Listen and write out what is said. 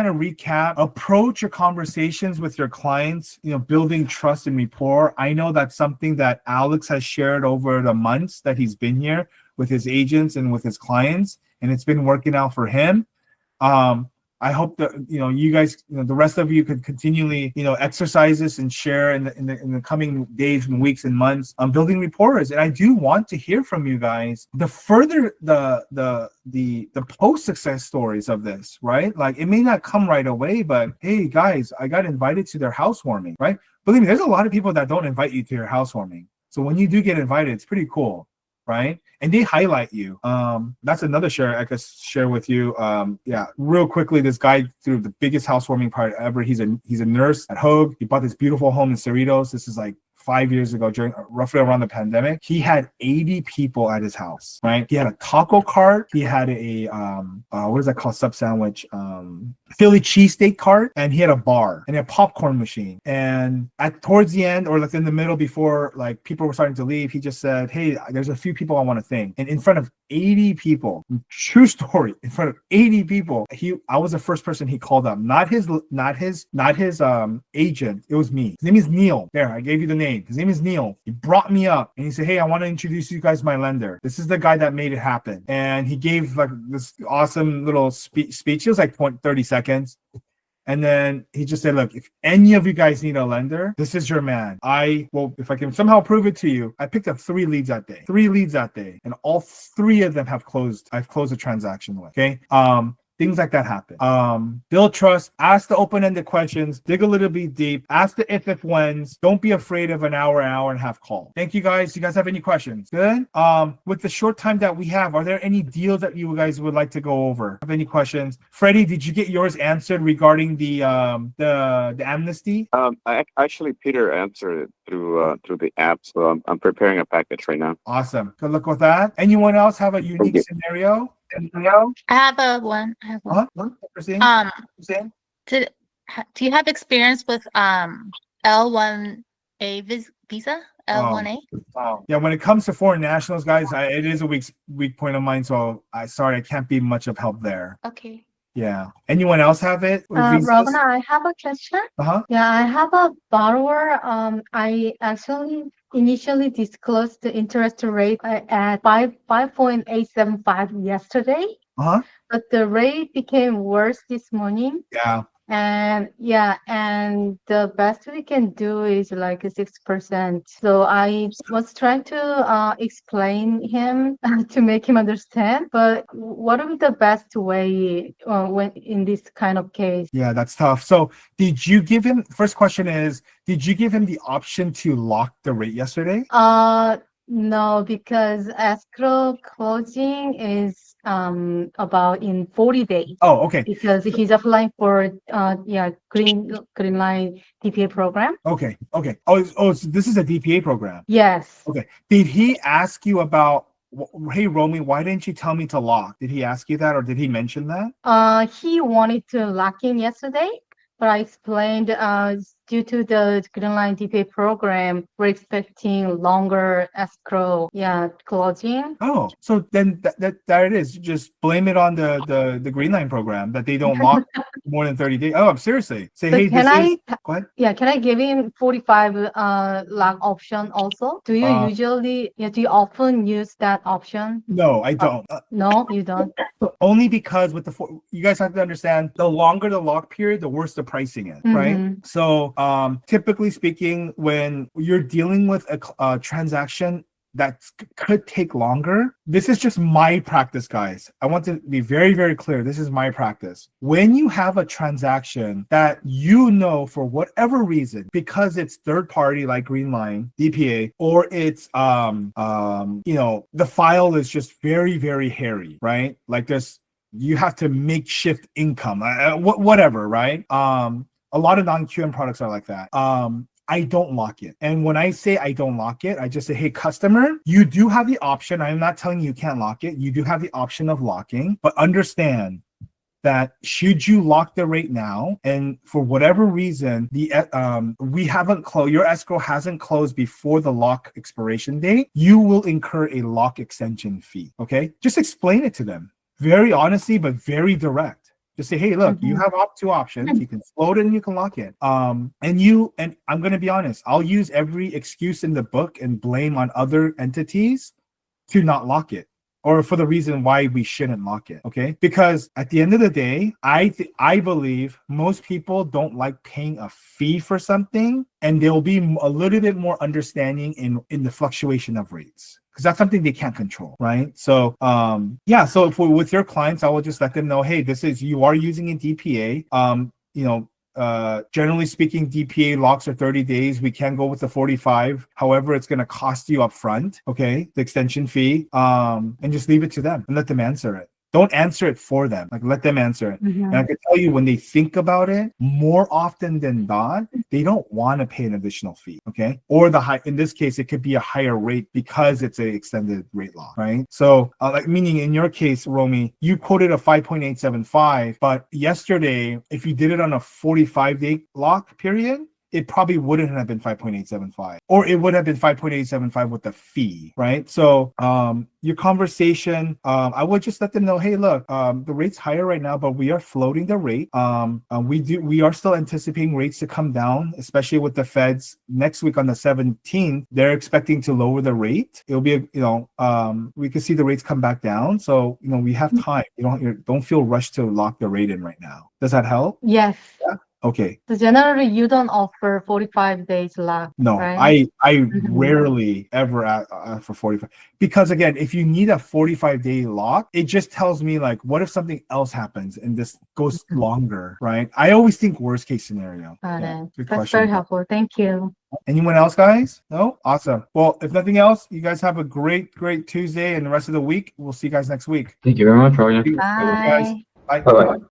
kind of recap, approach your conversations with your clients, building trust and rapport. I know that's something that Alex has shared over the months that he's been here with his agents and with his clients, and it's been working out for him. I hope that you guys, the rest of you could continually, exercise this and share in the coming days and weeks and months on building rapport. And I do want to hear from you guys. The further the post success stories of this, right? Like it may not come right away, but hey guys, I got invited to their housewarming, right? Believe me, there's a lot of people that don't invite you to your housewarming. So when you do get invited, it's pretty cool. Right? And they highlight you. That's another share I could share with you. Real quickly, this guy threw the biggest housewarming party ever. He's a nurse at Hogue. He bought this beautiful home in Cerritos. This is like 5 years ago, during roughly around the pandemic. He had 80 people at his house, right? He had a taco cart. He had a what is that called? Sub sandwich, Philly cheesesteak cart, and he had a bar and a popcorn machine. And towards the end, or like in the middle, before like people were starting to leave, he just said, "Hey, there's a few people I want to thank." And in front of 80 people, true story, in front of 80 people, I was the first person he called up, not his agent. It was me. His name is Neil. There, I gave you the name. His name is Neil. He brought me up and he said, "Hey, I want to introduce you guys to my lender. This is the guy that made it happen." And he gave like this awesome little speech. It was like 30 seconds. And then he just said, "Look, if any of you guys need a lender, this is your man. If I can somehow prove it to you, I picked up 3 leads that day. And all 3 of them I've closed a transaction with." Okay. Things like that happen. Build trust, ask the open-ended questions, dig a little bit deep, ask the if whens. Don't be afraid of an hour and a half call. Thank you guys. You guys have any questions? Good. With the short time that we have, are there any deals that you guys would like to go over? Have any questions? Freddie, did you get yours answered regarding the amnesty? Actually, Peter answered it through the app, so I'm preparing a package right now. Awesome. Good luck with that. Anyone else have a unique scenario? I have one. Do you have experience with L1A visa? L1A? Wow. Yeah, when it comes to foreign nationals, guys, it is a weak point of mine. So I can't be much of help there. Okay. Yeah. Anyone else have it? Rogner, I have a question. Yeah, I have a borrower. I actually initially disclosed the interest rate at 5.875 yesterday. But the rate became worse this morning. Yeah. And the best we can do is like 6%. So I was trying to explain him to make him understand. But what would be the best way when in this kind of case? Yeah, that's tough. So did you give him? First question is, did you give him the option to lock the rate yesterday? No, because escrow closing is about in 40 days. Oh, okay. Because he's applying for green line DPA program. Okay. Oh, so this is a DPA program. Yes. Okay. Did he ask you about, "Hey, Romy, why didn't you tell me to lock"? Did he ask you that, or did he mention that? He wanted to lock in yesterday, but I explained due to the Green Line DPA program, we're expecting longer escrow closing. Oh, so then there it is. You just blame it on the Green Line program that they don't lock more than 30 days. Oh, seriously. Say, "Hey, go ahead." Yeah, can I give him 45 lock option also? Do you do you often use that option? No, I don't. No, you don't. Only because you guys have to understand, the longer the lock period, the worse the pricing is, right? So typically speaking, when you're dealing with a transaction that could take longer, this is just my practice, guys. I want to be very, very clear. This is my practice. When you have a transaction that for whatever reason, because it's third party like Green Line DPA, or it's the file is just very, very hairy, right? Like you have to makeshift income, whatever, right? A lot of non-QM products are like that. I don't lock it. And when I say I don't lock it, I just say, "Hey, customer, you do have the option. I'm not telling you can't lock it. You do have the option of locking, but understand that should you lock the rate now, and for whatever reason, we haven't closed, your escrow hasn't closed before the lock expiration date, you will incur a lock extension fee." Okay? Just explain it to them. Very honestly, but very direct. Just say, hey, look, you have two options. You can float it and you can lock it. And I'm going to be honest, I'll use every excuse in the book and blame on other entities to not lock it, or for the reason why we shouldn't lock it. Okay, because at the end of the day, I believe most people don't like paying a fee for something, and they'll be a little bit more understanding in the fluctuation of rates, because that's something they can't control, right? So so if with your clients, I will just let them know, hey, you are using a DPA. Generally speaking, DPA locks are 30 days. We can go with the 45. However, it's going to cost you up front, okay, the extension fee, and just leave it to them and let them answer it. Don't answer it for them. Like, let them answer it. And I can tell you, when they think about it, more often than not, they don't want to pay an additional fee, okay? Or in this case, it could be a higher rate because it's an extended rate lock, right? So, meaning in your case, Romy, you quoted a 5.875, but yesterday, if you did it on a 45-day lock period, it probably wouldn't have been 5.875, or it would have been 5.875 with the fee, right? So your conversation, I would just let them know, hey, look, the rate's higher right now, but we are floating the rate. We are still anticipating rates to come down, especially with the Feds next week on the 17th. They're expecting to lower the rate. It'll be, we could see the rates come back down. So, we have time. You don't feel rushed to lock the rate in right now. Does that help? Yes. Yeah. Okay. So generally, you don't offer 45 days lock. No, right? I rarely ever for 45, because again, if you need a 45-day lock, it just tells me, like, what if something else happens and this goes longer, right? I always think worst case scenario. Got Yeah, it. good That's question. very helpful. Thank you. Anyone else, guys? No? Awesome. Well, if nothing else, you guys have a great Tuesday and the rest of the week. We'll see you guys next week. Thank you very much, Rogner. Bye. Bye. Bye-bye.